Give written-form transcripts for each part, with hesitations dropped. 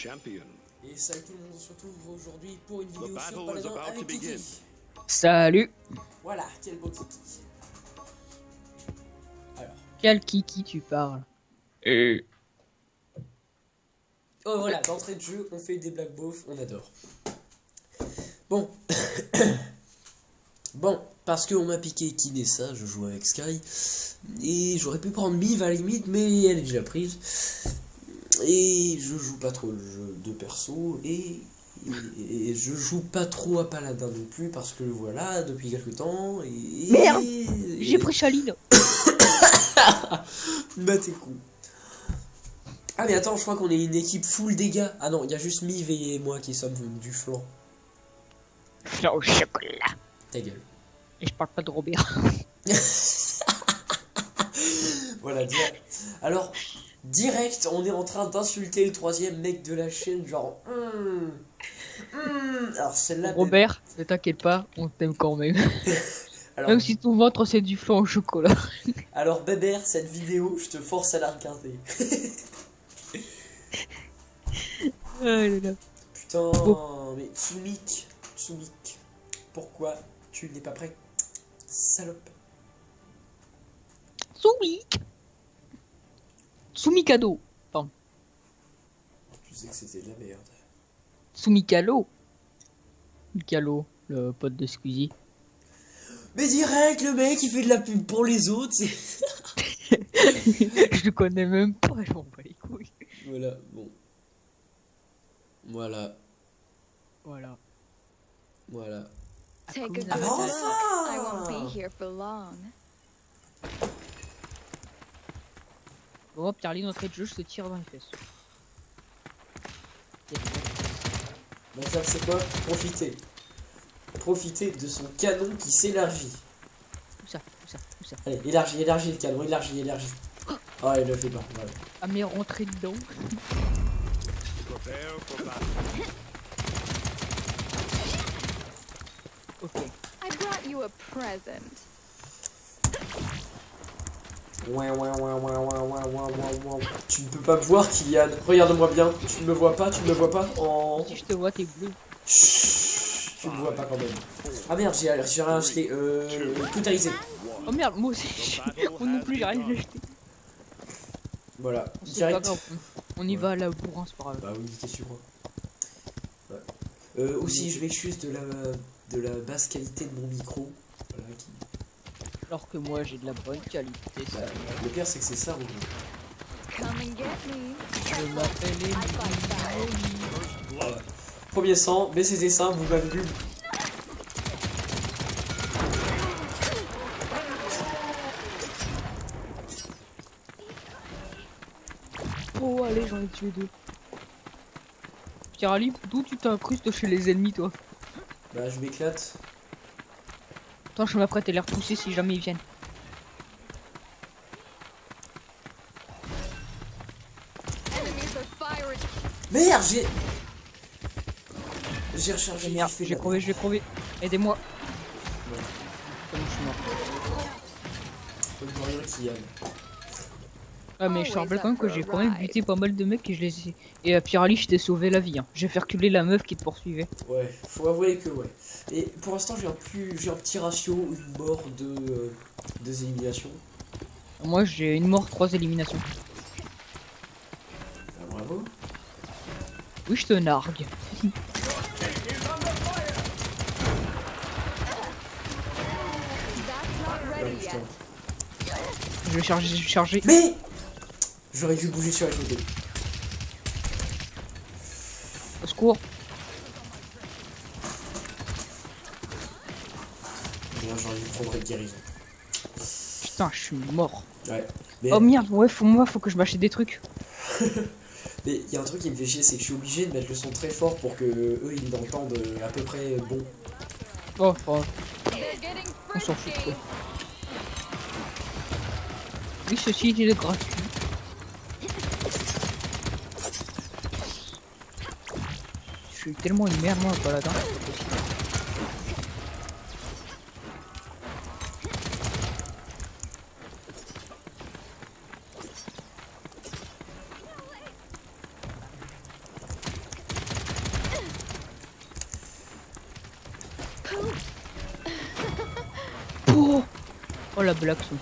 Et salut tout le monde, on se retrouve aujourd'hui pour une vidéo sur Paladin avec Kiki. Salut. Voilà, quel beau Kiki. Alors. Quel Kiki tu parles? Oh voilà, d'entrée de jeu, on fait des blagues beaufs, on adore. Bon. Bon, parce qu'on m'a piqué Kinessa, je joue avec Sky. Et j'aurais pu prendre Mive à la limite, mais elle est déjà prise. Et je joue pas trop le jeu de perso. Et je joue pas trop à Paladin non plus, parce que voilà, depuis quelques temps. Merde, j'ai pris Chaline. Bah t'es con. Ah mais attends, je crois qu'on est une équipe full dégâts. Ah non, il y a juste Mive et moi qui sommes du flanc. Flan au chocolat. Ta gueule. Et je parle pas de Robert. Voilà, alors, direct, on est en train d'insulter le troisième mec de la chaîne, genre... Alors celle-là... Robert, ne t'inquiète pas, on t'aime quand même. Alors, même si ton ventre c'est du flan au chocolat. Alors Bébert, cette vidéo, je te force à la regarder. Oh là là. Putain, Bon. mais Tsumik, pourquoi tu n'es pas prêt? Salope. Soumikado. Pardon. Tu sais que c'était de la merde. Soumikalo. Mikalo, le pote de Squeezie. Mais direct, le mec, il fait de la pub pour les autres, c'est... Je le connais même pas, je m'en bats les couilles. Voilà, bon. Voilà. Take a good Ah, look. enfin! I won't be here for long. Bon, Pierre-Line, entrée de jeu, je te tire dans les fesses. Donc ça, c'est quoi? Profiter de son canon qui s'élargit. Où ça? Allez, élargis le canon, élargis. Ah, il le fait pas, voilà. Ah, mais rentrer dedans. Ok. I brought you a present. Ouais. Tu ne peux pas me voir, Kylian. Regarde-moi bien. Tu ne me vois pas en... Si je te vois, t'es bleu. Chut, tu ne me vois pas quand même. Ah merde, j'ai rien acheté. Tout arisé. Oh merde, moi aussi. Moi non plus, j'ai rien acheté. Voilà, C'est pas direct. grave. On y va à la bourrin, c'est pas grave. Bah oui, qu'est-ce que tu crois? Ouais. Aussi, je m'excuse de la basse qualité de mon micro. Voilà, Alors que moi, j'ai de la bonne qualité. Ça. Le pire, c'est que c'est ça, en gros. Come and get me. Je m'appelle I fight back. Voilà. Premier sang, baissez des seins, vous m'avez vu. Oh, allez, j'en ai tué deux. Pierre-Ali, d'où tu t'incrustes chez les ennemis, toi? Bah, je m'éclate. Attends, je m'apprête à les repousser si jamais ils viennent. Enemies are firing. Merde, j'ai rechargé. Merde, fait j'ai la crevé, je vais crever. Aidez-moi. Ouais. Comme je suis mort. Comme pour rien, Kylian. Ah, mais je te rappelle quand même que j'ai quand même buté pas mal de mecs et je les ai... Et Pierre-Ali, je t'ai sauvé la vie. Hein. J'ai fait reculer la meuf qui te poursuivait. Ouais, faut avouer que ouais. Et pour l'instant, j'ai un petit ratio, une mort de deux éliminations. Moi, j'ai une mort, 3 éliminations. Ah, bravo. Oui, je te nargue. That's not Ouais, ready putain. yet. Je vais charger. Mais j'aurais dû bouger sur la côté. Au secours. Bien, j'aurais dû prendre une guérison. Putain, je suis mort. Ouais. Mais Oh merde, ouais, faut que je m'achète des trucs. mais il y a un truc qui me fait chier, c'est que je suis obligé de mettre le son très fort pour que eux ils l'entendent à peu près bon. Oh, They're getting on s'en fout. frisky. Quoi. Oui, ceci est gratuit. Je suis tellement une merde, moi, Paladin. C'est pas possible. Oh la blague son.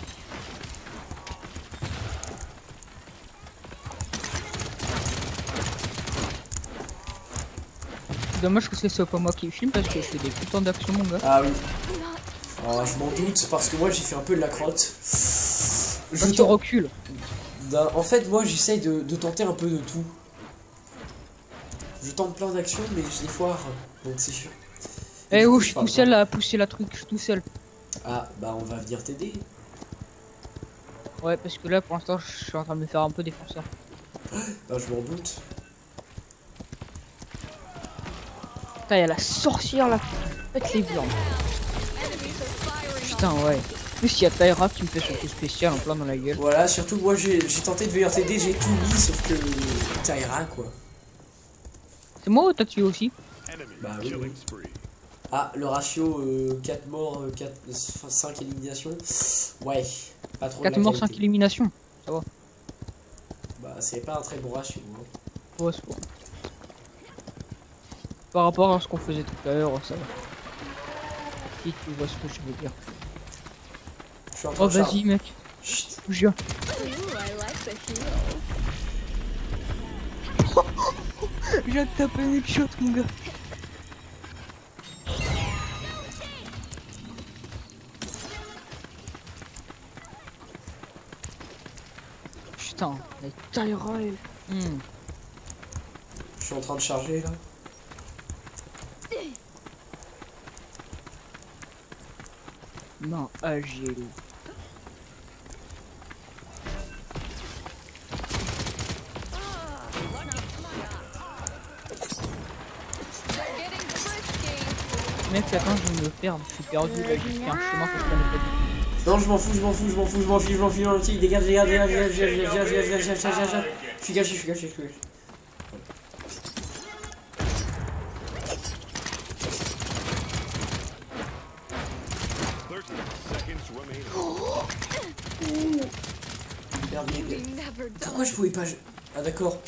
Dommage que ce soit pas moi qui filme parce que je fais des putains d'action mon gars. Ah oui. Alors, je m'en doute parce que moi j'ai fait un peu de la crotte. Je Quand tu tente- recules. En fait, moi j'essaye de tenter un peu de tout. Je tente plein d'actions, mais je les foire. Donc c'est sûr. Et Eh du oh, coup, je suis parle tout seul pas. à pousser la truc, je suis tout seul. Ah, bah on va venir t'aider. Ouais, parce que là pour l'instant je suis en train de me faire un peu défoncer. Bah, je m'en doute. Putain, y'a la sorcière là qui pète les viandes. Enemies are firing Putain, ouais. En plus, il y a Tyra qui me fait son coup spécial en plein dans la gueule. Voilà, surtout moi j'ai tenté de venir t'aider, j'ai tout mis, sauf que Tyra quoi. C'est moi ou t'as tué aussi? Bah oui, oui. Ah, le ratio 4 morts, 5 éliminations. Ouais, pas trop de 4 la morts, 5 qualité. éliminations. Bah c'est pas un très bon ratio. Hein. Ouais, c'est bon. Par rapport à ce qu'on faisait tout à l'heure, ça va. Si tu vois ce que je veux dire. Je suis en train Oh, de vas-y, mec. Chut. Je viens. Ooh, I like the heels. Je viens de taper un headshot, mon gars. Putain, mais Tyra, elle... Je suis en train de charger là. Non, agile. They're getting frisky. Mec, attends, je vais me perdre. Je suis perdu là, j'ai fait un chemin que je connais pas du tout. Non, je m'en fous, je m'en fous, je m'en fous, je m'en fous, je m'en fous, je m'en fous. Dégage, dégage, dégage, dégage, dégage, dégage, dégage, dégage, dégage, dégage. Je suis caché, je suis caché, je suis caché. Merde, We mais- never Pourquoi die. je pouvais pas... Ah d'accord.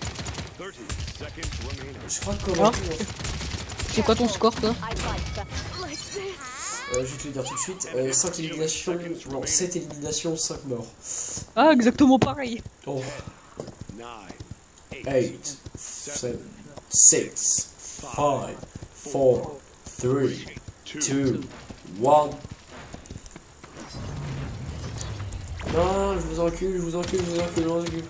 Je crois que Ah. comment... C'est quoi ton score, toi? I like that. Like this. Je vais te le dire tout de suite. 5 éliminations, non, 7 éliminations, 5 morts. Ah, exactement pareil. Oh. 8, 7, 6, 5, 4, 3, 2, 1. Non, je vous encule, je vous encule, je vous encule, je vous encule.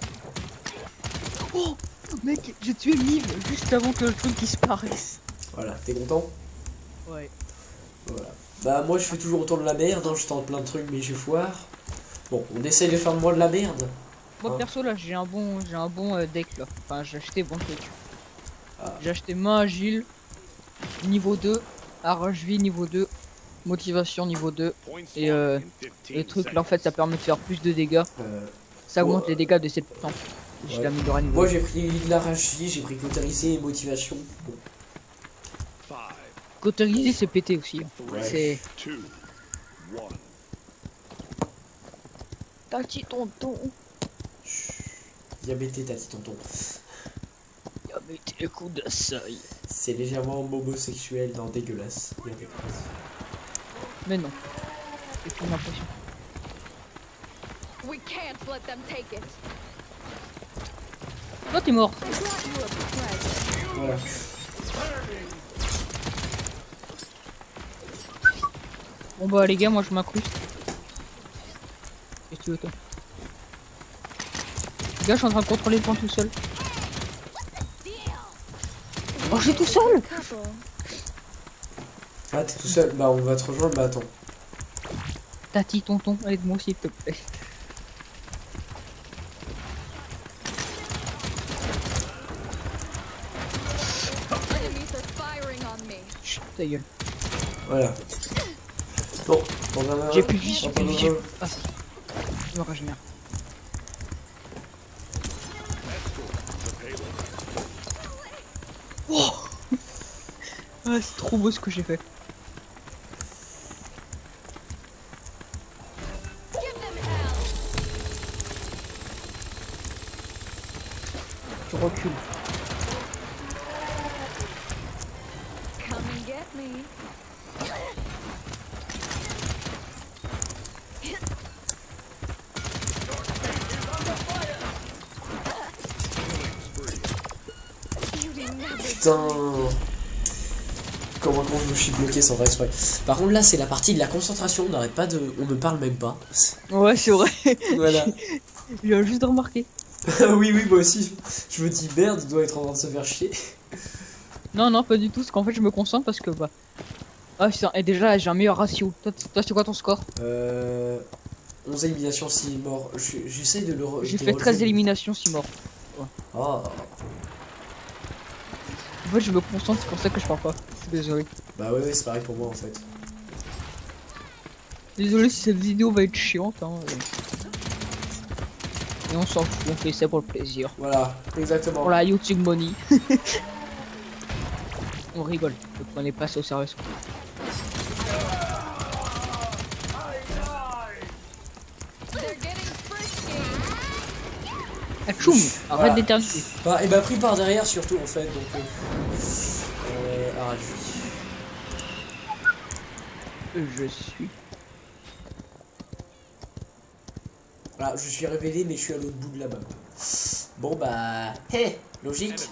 Oh, mec, j'ai tué Miv juste avant que le truc disparaisse. Voilà, t'es content? Ouais. Voilà. Bah moi je fais toujours autant de la merde, hein, je tente plein de trucs mais je foire. Bon, on essaye de faire de moi de la merde. Moi Hein. perso là j'ai un bon deck là. Enfin j'ai acheté bon truc. Ah. J'ai acheté main agile niveau 2, arrache vie niveau 2, motivation niveau 2 et le truc là en fait ça permet de faire plus de dégâts. Ça augmente les dégâts de 7%. Je Ouais. l'ai amélioré à niveau Moi 2. j'ai pris de l'arrache-vie, j'ai pris cautérisé et motivation. Bon. Cautérisé c'est pété aussi. Hein. Ouais. C'est Tati tonton. Diabété t'as dit tonton. Il a mis les coups d'assaille. C'est légèrement homosexuel, non dégueulasse. Bien dégueulasse. Mais non. C'est une impression. We can't let them take it. Toi t'es mort. I brought you a present. Voilà. Bon bah les gars moi je m'incruste. Qu'est-ce que tu veux toi? Les gars je suis en train de contrôler le point tout seul. Oh je suis tout seul. Couple. Ah t'es tout seul, bah on va te rejoindre, bah attends. Tati tonton, aide-moi s'il te plaît. Enemies are firing on me. Chut, ta gueule. Voilà. Bon, on va... J'ai plus de vie, j'ai Hop, plus de hop, vie. hop. Ah si. Je me régénère. Oh ah, c'est trop beau ce que j'ai fait. Give them hell. Tu recules. Come and get me. Putain. Comment je me suis bloqué sans faire exprès. Par contre là c'est la partie de la concentration, on n'arrête pas de... On ne parle même pas. Ouais, c'est vrai. Voilà. Je viens juste de remarquer. Oui, moi aussi. Je me dis merde, il doit être en train de se faire chier. Non, pas du tout. C'est qu'en fait, je me concentre parce que bah. Ah, putain, et déjà, j'ai un meilleur ratio. Toi, c'est quoi ton score? 11 éliminations, 6 morts. J'essaie de le... J'ai fait 13 éliminations, 6 morts. Ah. En fait, je me concentre, c'est pour ça que je parle pas. Désolé. Bah ouais, c'est pareil pour moi en fait. Désolé si cette vidéo va être chiante. Hein. Et on s'en fout, on fait ça pour le plaisir. Voilà, exactement. Pour la YouTube money. On rigole, ne prenez pas ça au sérieux. They're getting frisky. Atchoum, arrête Voilà. d'éternuer. Bah, et bah pris par derrière surtout en fait, donc... arrête. Je suis. Voilà, je suis révélé mais je suis à l'autre bout de la map. Bon bah... Hé, logique.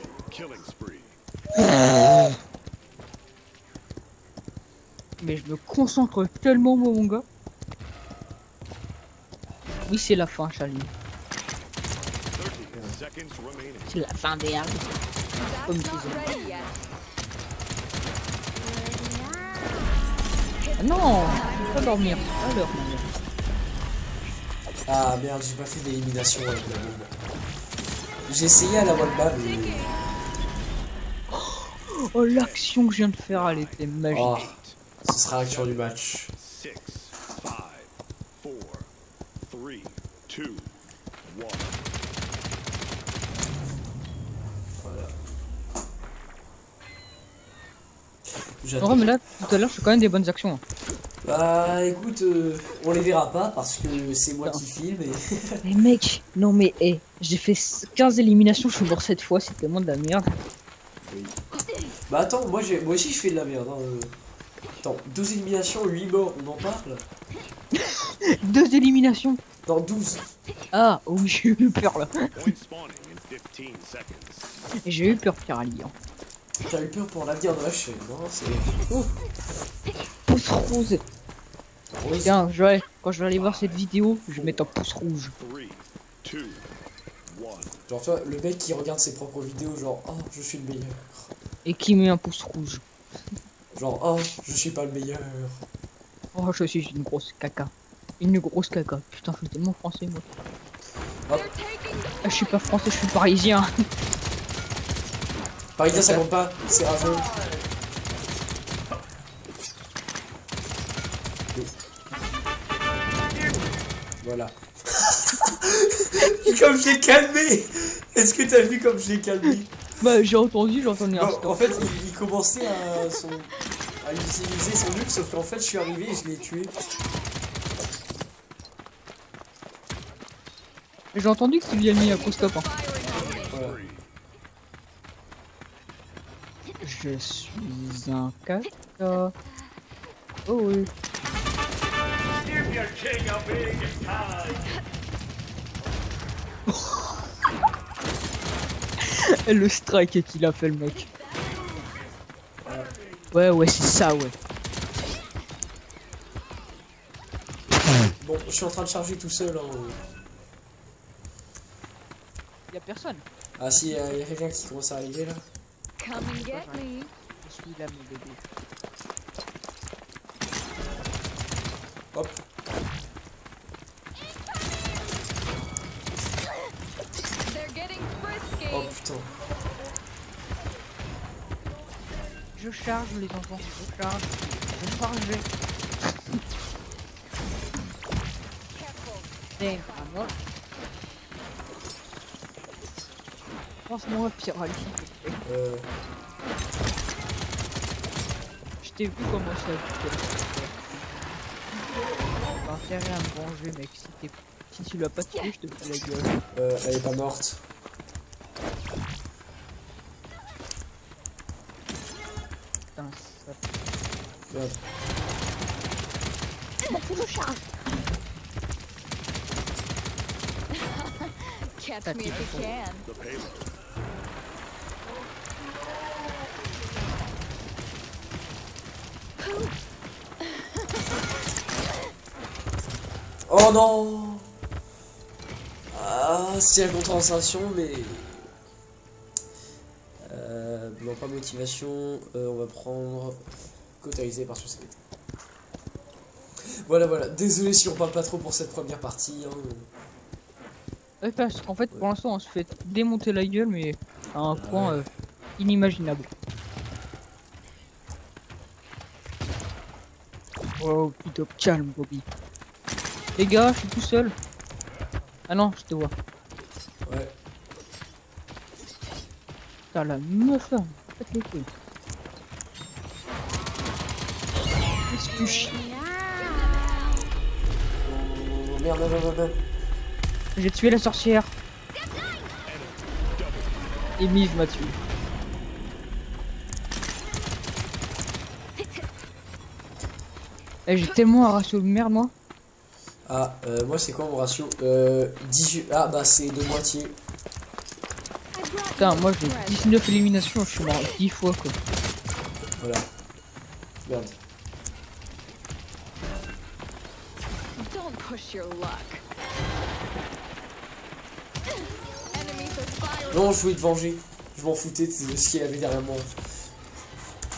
Mais je me concentre tellement, moi, mon gars. Oui, c'est la fin, Charlie. C'est la fin des armes. Comme That's disait. not ready yet. Ah non, je peux pas dormir. C'est pas l'heure, maintenant. Ah merde, j'ai pas fait d'élimination avec la bombe. J'ai essayé à la wallbang mais... Oh, l'action que je viens de faire, elle était magique. Oh, ce sera l'action du match. 6, 5, 4, 3, 2, 1. Voilà. En J'attends. vrai, mais là, tout à l'heure, je fais quand même des bonnes actions. Hein. Bah écoute, on les verra pas parce que c'est moi qui filme et... Mais mec, non mais, j'ai fait 15 éliminations, je suis mort cette fois, c'est tellement de la merde. Oui. Bah attends, moi aussi je fais de la merde. Hein. Attends, 12 éliminations, 8 morts, on en parle? 2 éliminations. Dans 12. Ah, oui, j'ai eu peur là. Point spawning in 15 seconds. J'ai eu peur, Pirali. Hein. T'as eu peur pour l'avenir de la chaîne, non? C'est... Oh, Pouce rose. oui. Tiens, quand je vais aller voir cette vidéo, je vais mettre un pouce rouge. 3, 2, 1. Genre toi, le mec qui regarde ses propres vidéos, genre, oh, je suis le meilleur. Et qui met un pouce rouge. Genre, oh, je suis pas le meilleur. Oh, je suis une grosse caca. Une grosse caca. Putain, je suis tellement français, moi. They're taking the Ah, je suis pas français, je suis parisien. Parisien, ça compte pas, c'est rageux. Voilà. Comme j'ai calmé. Est-ce que t'as vu comme j'ai calmé? Bah, j'ai entendu un Non, stop. en fait, il commençait à utiliser son ult, sauf qu'en fait, je suis arrivé et je l'ai tué. J'ai entendu que tu lui as mis un coup stop. Hein. Voilà. Je suis un caca. Oh oui. Le strike qu'il a fait le mec. Ouais, c'est ça, ouais. Bon, je suis en train de charger tout seul. Hein. Y'a personne. Ah si, y a quelqu'un qui commence à arriver là. come and get me. Je suis là, mon bébé. Hop. They're getting frisky. Oh putain. Je charge, les enfants. Je charge. Je charge. Damn, à moi. Pense-moi, Pirali. Je t'ai vu comment ça. T'as intérêt à me venger, mec. Si tu l'as pas tué, je te fais la gueule. Elle est pas morte. Putain, ça. Merde. Catch me if you can. The payload. Oh non. Ah, c'est la contrasensation, mais... non, pas motivation. On va prendre... Cautérisé par société. Voilà. Désolé si on parle pas trop pour cette première partie. Hein. Ouais, parce qu'en fait, pour l'instant, on se fait démonter la gueule, mais à un point inimaginable. Wow, plutôt calme, Bobby. Les gars, je suis tout seul. Ah non, je te vois. Ouais. Putain, la meuf là, faites les couilles. Qu'est-ce que je... Oh, merde. J'ai tué la sorcière. Et Mive m'a tué. J'ai tellement un ratio de merde, moi. Ah, moi c'est quoi mon ratio 18... Ah bah c'est de moitié. Putain, moi j'ai 19 éliminations, je suis mort 10 fois quoi. Voilà. Merde. Don't push your luck. Enemy for fire. Non, je voulais te venger. Je m'en foutais de ce qu'il y avait derrière moi.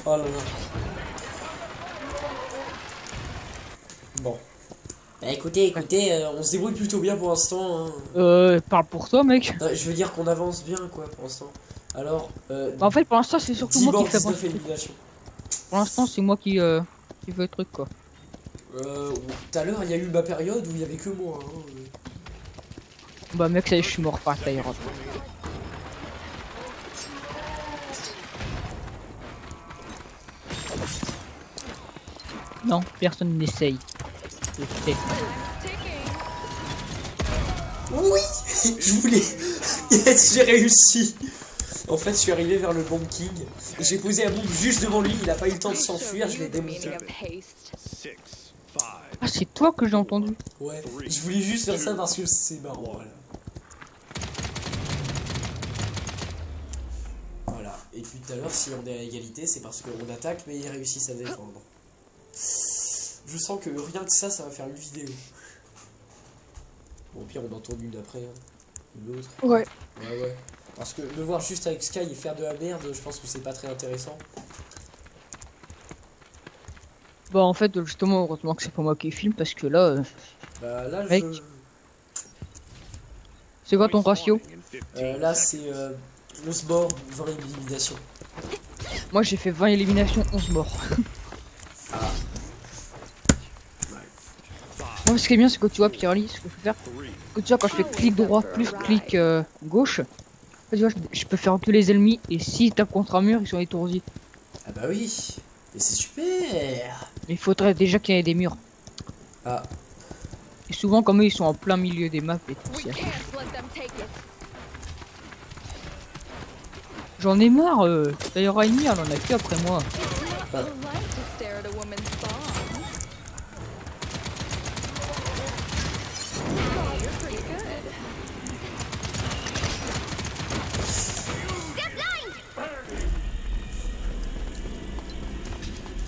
Oh là là. Bon. Bah écoutez, on se débrouille plutôt bien pour l'instant. Hein. Parle pour toi, mec. Je veux dire qu'on avance bien quoi pour l'instant. Alors, Bah, en fait, pour l'instant, c'est surtout 10 moi qui morts, fais 19 avancer. éliminations. Pour l'instant, c'est moi qui fais le truc quoi. Tout à l'heure, il y a eu ma période où il y avait que moi. Hein. Bah, mec, ça y est, je suis mort par Tyrant. Non, personne n'essaye. Je sais. Ticking. Oui. Je voulais. Yes, j'ai réussi. En fait, je suis arrivé vers le Bomb King. J'ai posé la bombe juste devant lui. Il a pas eu le temps de s'enfuir. Je l'ai démonté. Six, five, Ah, c'est toi que j'ai entendu. Ouais. Je voulais juste faire ça parce que c'est marrant. Voilà. Voilà. Et puis tout à l'heure, si on est à égalité, c'est parce qu'on attaque, mais ils réussissent à défendre. Je sens que rien que ça va faire une vidéo. Bon, au pire, on en tourne une après. Hein. Une autre. Ouais. Ouais. Parce que me voir juste avec Sky et faire de la merde, je pense que c'est pas très intéressant. Bah, en fait, justement, heureusement que c'est pas moi qui filme parce que là. Bah là, Mec. C'est quoi ton ratio? là, c'est 11 morts, 20 éliminations. Moi, j'ai fait 20 éliminations, 11 morts. Moi, ce qui est bien, c'est que tu vois, Pierre-Lee, ce que je peux faire. Que tu vois, quand je fais clic droit plus clic gauche, tu vois, je peux faire tous les ennemis et s'ils tapent contre un mur, ils sont étourdis. Ah bah oui, mais c'est super. Il faudrait déjà qu'il y ait des murs. Ah, Et souvent, comme eux, ils sont en plein milieu des maps et tout. We c'est- can't let them take it. J'en ai marre, d'ailleurs, Amy, elle en a que après moi. I like to stare at a woman's thong. Oh, you're pretty good.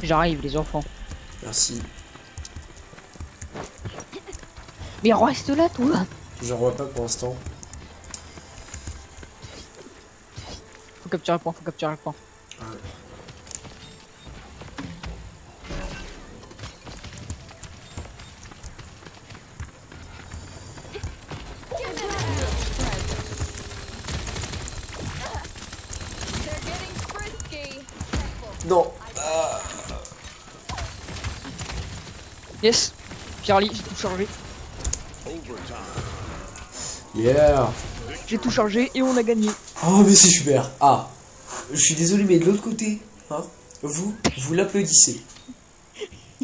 J'arrive, les enfants. merci. Mais reste là, toi. J'en vois pas pour l'instant. Faut capturer le point, faut capturer le point. They're getting frisky. Non. Yes. Pierre-Lee, j'ai tout chargé. overtime. Yeah. J'ai tout chargé et on a gagné. Oh mais c'est super. Ah, je suis désolé mais de l'autre côté, hein, vous l'applaudissez.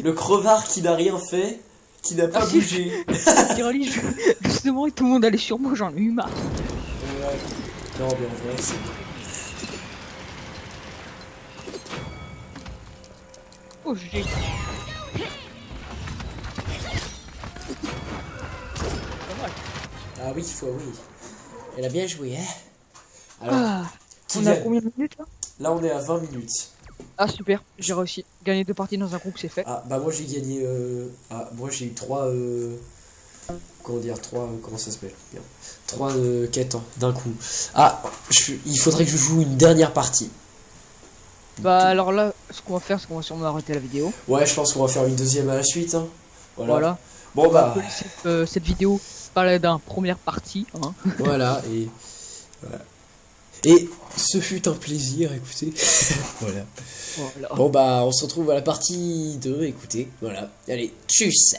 Le crevard qui n'a rien fait, qui n'a pas Ah, si. bougé. Pierre-Lee, justement, et tout le monde allait sur moi, j'en ai eu marre. Non mais en vrai c'est... Oh, j'ai... Ah oui, oui. Elle a bien joué, hein. Alors, Ah, qui on a gagne combien de minutes là? Là on est à 20 minutes. Ah, super, j'ai réussi. Gagner 2 parties dans un groupe, c'est fait. Ah bah moi j'ai gagné... Ah moi j'ai eu 3... comment dire, 3, comment ça s'appelle, 3 quêtes d'un coup. Ah, il faudrait que je joue une dernière partie. Bah alors là, ce qu'on va faire, c'est qu'on va sûrement arrêter la vidéo. Ouais, je pense qu'on va faire une deuxième à la suite. Hein. Voilà. Bon On va bah, appeler cette vidéo parlait d'un première partie. Hein. voilà, et voilà. Et ce fut un plaisir, écoutez. Voilà. Voilà. Bon bah, on se retrouve à la partie 2, écoutez. Voilà. Allez, tchuss.